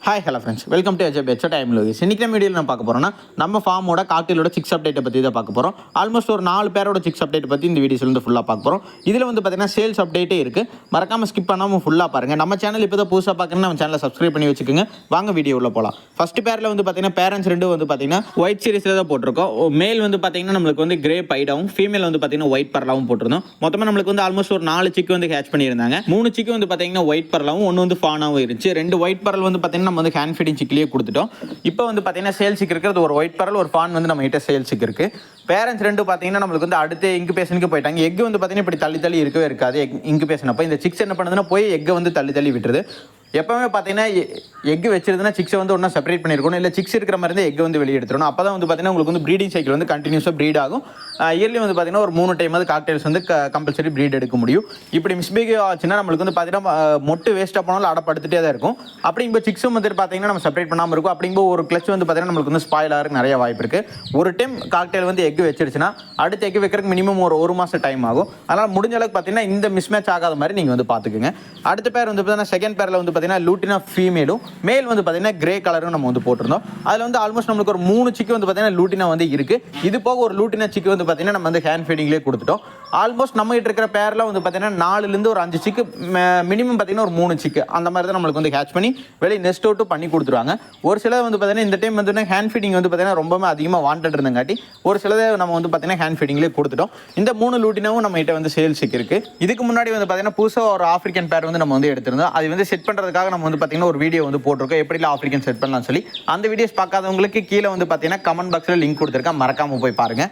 Hi hello friends, welcome to HBH time logics. இன்றைக்கி வீடியோவில் நான் பார்க்க போகிறோம்னா நம்ம ஃபார்மோட காக்டெயிலோட சிக்ஸ் அப்டேட்டை பற்றி தான் பார்க்க போகிறோம். ஆல்மோஸ்ட் ஒரு 4 பேரோட சிக்ஸ் அப்டேட் பற்றி இந்த வீடியோஸ் வந்து ஃபுல்லாக பார்க்க போகிறோம். இதில் வந்து பார்த்தீங்கன்னா சேல்ஸ் அப்டேட்டே இருக்குது. மறக்காமல் ஸ்கிப் பண்ணாமல் ஃபுல்லாக பாருங்கள். நம்ம சேனல் இப்போ தான் புதுசாக பார்க்குறேன்னா நம்ம சேனலை சப்ஸ்கிரைப் பண்ணி வச்சுக்கோங்க. வாங்க வீடியோ உள்ள போகலாம். ஃபஸ்ட் பேரில் வந்து பார்த்தீங்கன்னா பேரண்ட்ஸ் ரெண்டும் வந்து பார்த்தீங்கன்னா ஒயிட் சீரிஸில் தான் போட்டிருக்கோம். மேல் வந்து பார்த்தீங்கன்னா நம்மளுக்கு வந்து கிரே பைடாவும், ஃபீமேல் வந்து பார்த்தீங்கன்னா ஒயிட் பரலாவும் போட்டிருந்தோம். மொத்தமாக நம்மளுக்கு வந்து ஆல்மோஸ்ட் ஒரு 4 சிக்கு வந்து ஹேட்ச் பண்ணியிருந்தாங்க. 3 சிக்கு வந்து பார்த்தீங்கன்னா ஒயிட் பரலாவும், 1 வந்து ஃபானாவும் இருந்துச்சு. 2 ஒயிட் பரல் வந்து பார்த்தீங்கன்னா நம்ம வந்து ஹேண்ட் ஃபீடிங் சிக்கிலேயே கொடுத்துட்டோம். இப்போ வந்து பார்த்தீங்கன்னா சேல்ஸுக்கு இருக்கிறது ஒரு ஒயிட் பரல், ஒரு ஃபான் வந்து நம்ம கிட்ட சேல்ஸுக்கு இருக்கு. பேரண்ட்ஸ் ரெண்டு பார்த்தீங்கன்னா நம்மளுக்கு வந்து அடுத்து இன்குபேஷனுக்கு போயிட்டாங்க. எக் வந்து பார்த்தீங்கன்னா இப்படி தள்ளி தள்ளி இருக்கவே இருக்காது. இன்குபேஷன் அப்போ இந்த சிக்ஸ் என்ன பண்ணுதுன்னா போய் எக்கை வந்து தள்ளி தள்ளி விட்டுருது. எப்பவுமே பார்த்தீங்கன்னா எக் வச்சிருந்தா சிக்ஸை வந்து ஒன்றா செப்பரேட் பண்ணியிருக்கணும், இல்லை சிக்ஸ் இருக்கிற மாதிரி இருந்தால் எக் வந்து வெளியே எடுத்துடணும். அப்போ தான் வந்து பார்த்தீங்கன்னா உங்களுக்கு வந்து ப்ரீடிங் சைக்கிள் வந்து கண்டினியூஸாக ப்ரீட் ஆகும். இயர்லி வந்து பார்த்தீங்கன்னா ஒரு 3 டைம் வந்து காக்டெயில்ஸ் வந்து கம்பல்சரி ப்ரீட் எடுக்க முடியும். இப்படி மிஸ்பிஹேவ் ஆச்சுன்னா நம்மளுக்கு வந்து பார்த்தீங்கன்னா மொட்டு வேஸ்ட்டாக போனாலும் அடப்படுத்துட்டே தான் இருக்கும். அப்படிங்கும்போது சிக்ஸும் வந்து பார்த்தீங்கன்னா நம்ம செப்பரேட் பண்ணாமல் இருக்கும். அப்படிங்கும்போது ஒரு கிளச் வந்து பார்த்தீங்கன்னா நம்மளுக்கு வந்து ஸ்பாயில் ஆகிறதுக்கு நிறைய வாய்ப்பு இருக்குது. ஒரு டைம் காக்டெயில் வந்து எக் வச்சிருச்சுன்னா அடுத்த எக் வைக்கிறதுக்கு மினிமம் ஒரு மாதம் டைம் ஆகும். அதனால் முடிஞ்ச அளவுக்கு பார்த்தீங்கன்னா இந்த மிஸ்மேட்ச் ஆகாத மாதிரி நீங்கள் வந்து பார்த்துக்குங்க. அடுத்த பேர் வந்து பார்த்தீங்கன்னா செகண்ட் பேரில் வந்து பார்த்தீங்கன்னா லூட்டினா ஃபீமேலும், மேல் வந்து பார்த்தீங்கன்னா கிரே கலரும் நம்ம வந்து போட்டிருந்தோம். அதில் வந்து ஆல்மோஸ்ட் நம்மளுக்கு ஒரு 3 சிக்கு வந்து பார்த்தீங்கன்னா லூட்டினா வந்து இருக்குது. இது போக ஒரு லூட்டினா சிக்கு வந்து பார்த்தீங்கன்னா நம்ம வந்து ஹேண்ட் ஃபீடிங்லேயே கொடுத்துட்டோம். ஆல்மோஸ்ட் நம்ம கிட்ட இருக்கிற பேரில் வந்து பார்த்தீங்கன்னா 4லேருந்து ஒரு 5 சிக்கு, மினிமம் பார்த்தீங்கன்னா ஒரு 3 சிக்கு அந்த மாதிரி தான் நம்மளுக்கு வந்து ஹேட்ச் பண்ணி வெளியே நெஸ்ட் அவுட்டு பண்ணி கொடுத்துருவாங்க. ஒரு சிலர் வந்து பார்த்தீங்கன்னா இந்த டைம் வந்து ஹேண்ட் ஃபீடிங் வந்து பார்த்தீங்கன்னா ரொம்பவே அதிகமாக வாண்டட் இருந்தங்காட்டி ஒரு சிலதை நம்ம வந்து பார்த்தீங்கன்னா ஹேண்ட் ஃபீடிங்லேயே கொடுத்துட்டோம். இந்த 3 லூட்டினாவும் நம்ம கிட்ட வந்து சேல்ஸுக்கு இருக்குது. இதுக்கு முன்னாடி வந்து பார்த்தீங்கன்னா புதுசாக ஒரு ஆஃப்ரிக்கன் பேர் வந்து நம்ம வந்து எடுத்திருந்தோம். அது வந்து செட் பண்ணுறதுக்காக நம்ம வந்து பார்த்தீங்கன்னா ஒரு வீடியோ வந்து போட்டிருக்கோம், எப்படிலாம் ஆஃப்ரிக்கன் செட் பண்ணலாம்னு சொல்லி. அந்த வீடியோஸ் பார்க்காதவங்களுக்கு கீழே வந்து பார்த்தீங்கன்னா கமெண்ட் பாக்ஸில் லிங்க் கொடுத்துருக்கேன், மறக்காமல் போய் பாருங்கள்.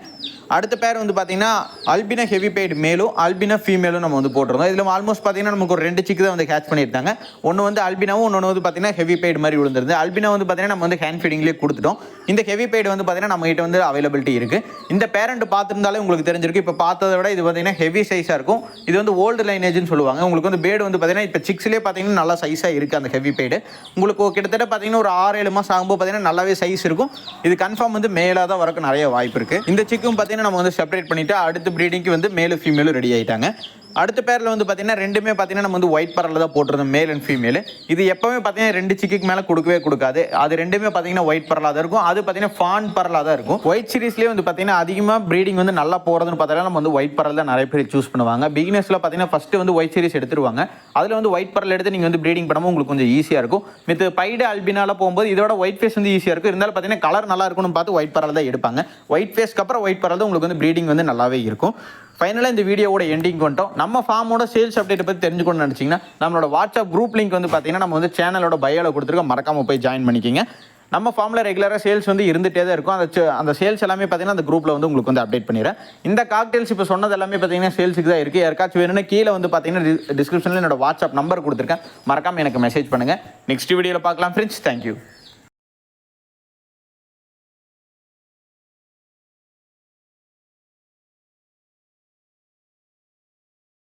அடுத்த பேர் வந்து பார்த்தீங்கன்னா அல்பினா ஹெவி பெய்டு மேலும் அல்பினா ஃபீமேலும் நம்ம வந்து போட்டிருந்தோம். இதில் ஆல்மோஸ்ட் பார்த்தீங்கன்னா நமக்கு ஒரு 2 சிக்கு தான் வந்து கேட்ச் பண்ணியிருந்தாங்க. ஒன்று வந்து அல்பினாவும், ஒன்று வந்து பார்த்தீங்கன்னா ஹெவி பெய்டு மாதிரி விழுந்துருது. அல்பினா வந்து பார்த்தீங்கன்னா நம்ம வந்து ஹேண்ட் ஃபீடிங்லேயே கொடுத்துட்டோம். இந்த ஹெவி பெய்டு வந்து பார்த்தீங்கன்னா நம்ம கிட்ட வந்து அவைலபிலிட்டி இருக்குது. இந்த பேரண்ட் பார்த்துருந்தாலே உங்களுக்கு தெரிஞ்சிருக்கு. இப்போ பார்த்ததை விட இது பார்த்தீங்கன்னா ஹெவி சைஸாக இருக்கும். இது வந்து ஓல்டு லைனேஜ்னு சொல்லுவாங்க. உங்களுக்கு வந்து பேடு வந்து பார்த்தீங்கன்னா இப்போ சிக்ஸ்லேயே பார்த்தீங்கன்னா நல்லா சைஸாக இருக்குது. அந்த ஹெவி பெய்டு உங்களுக்கு கிட்டத்தட்ட பார்த்தீங்கன்னா ஒரு 6-7 மாதம் ஆகும்போது பார்த்தீங்கன்னா நல்லாவே சைஸ் இருக்கும். இது கன்ஃபார்ம் வந்து மேலாக தான் வரக்கு நிறைய வாய்ப்பு இருக்குது. இந்த சிக்கும் பார்த்தீங்கன்னா நம்ம வந்து செப்பரேட் பண்ணிவிட்டு அடுத்த ப்ரீடிங்க்கு வந்து மேலும் ஃபீமேலும் ரெடி ஆகிட்டாங்க. அடுத்த பேரில் வந்து பார்த்தீங்கன்னா ரெண்டுமே பார்த்தீங்கன்னா நம்ம வந்து ஒயிட் பரலில் தான் போட்டிருந்தோம், மேல் அண்ட் ஃபீமேல். இது எப்போவுமே பார்த்தீங்கன்னா 2 சிக்குக்கு மேலே கொடுக்கவே கொடுக்காது. அது ரெண்டுமே பார்த்தீங்கன்னா ஒயிட் பரலாக தான் இருக்கும். அது பார்த்தீங்கன்னா ஃபான் பரலாக தான் இருக்கும். ஒயிட் சீரிஸ்லேயே வந்து பார்த்தீங்கன்னா அதிகமாக ப்ரீடிங் வந்து நல்லா போகிறதுன்னு பார்த்தீங்கன்னா நம்ம வந்து ஒயிட் பரல் தான் நிறைய பேர் சூஸ் பண்ணுவாங்க. பிகினர்ஸில் பார்த்தீங்கன்னா ஃபஸ்ட்டு வந்து ஒயிட் சீரிஸ் எடுத்துருவாங்க. அதில் வந்து ஒயிட் பரல் எடுத்து நீங்கள் வந்து ப்ரீடிங் பண்ணும்போது உங்களுக்கு கொஞ்சம் ஈஸியாக இருக்கும். மித்து பைடு அல்பினால போகும்போது இதோட ஒயிட் ஃபேஸ் வந்து ஈஸியாக இருக்கும். இருந்தாலும் பார்த்தீங்கன்னா கலர் நல்லா இருக்கும்னு பார்த்து ஒயிட் பரல் தான் எடுப்பாங்க. ஒயிட் ஃபேஸ்க்கு அப்புறம் ஒயிட் பரல் தான் உங்களுக்கு வந்து ப்ரீடிங் வந்து நல்லாவே இருக்கும். ஃபைனலாக இந்த வீடியோவோட எண்டிங் வந்துட்டோம். நம்ம ஃபார்மோட சேல்ஸ் அப்டேட்டை பற்றி தெரிஞ்சுக்கணும்னு நினச்சிங்கன்னா நம்மளோட வாட்ஸ்அப் குரூப் லிங்க் வந்து பார்த்தீங்கன்னா நம்ம வந்து சேனலோட பயோவில் கொடுத்துருக்கோம், மறக்காமல் போய் ஜாயின் பண்ணிக்கிங்க. நம்ம ஃபார்மில் ரெகுலராக சேல்ஸ் வந்து இருந்துகிட்டே தான் இருக்கும். அந்த சேல்ஸ் எல்லாமே பார்த்தீங்கன்னா அந்த குரூப்பில் வந்து உங்களுக்கு வந்து அப்டேட் பண்ணிடுறேன். இந்த காக்டெயில்ஸ் இப்போ சொன்னது எல்லாமே பார்த்தீங்கன்னா சேல்ஸுக்கு தான் இருக்குது. யாருக்காச்சும் வேணும்னா கீழே வந்து பார்த்தீங்கன்னா டிஸ்கிரிப்ஷனில் என்னோட வாட்ஸ்அப் நம்பர் கொடுத்துருக்கேன், மறக்காமல் எனக்கு மெசேஜ் பண்ணுங்கள். நெக்ஸ்ட் வீடியோவில் பார்க்கலாம் ஃப்ரெண்ட்ஸ். தேங்க்யூ.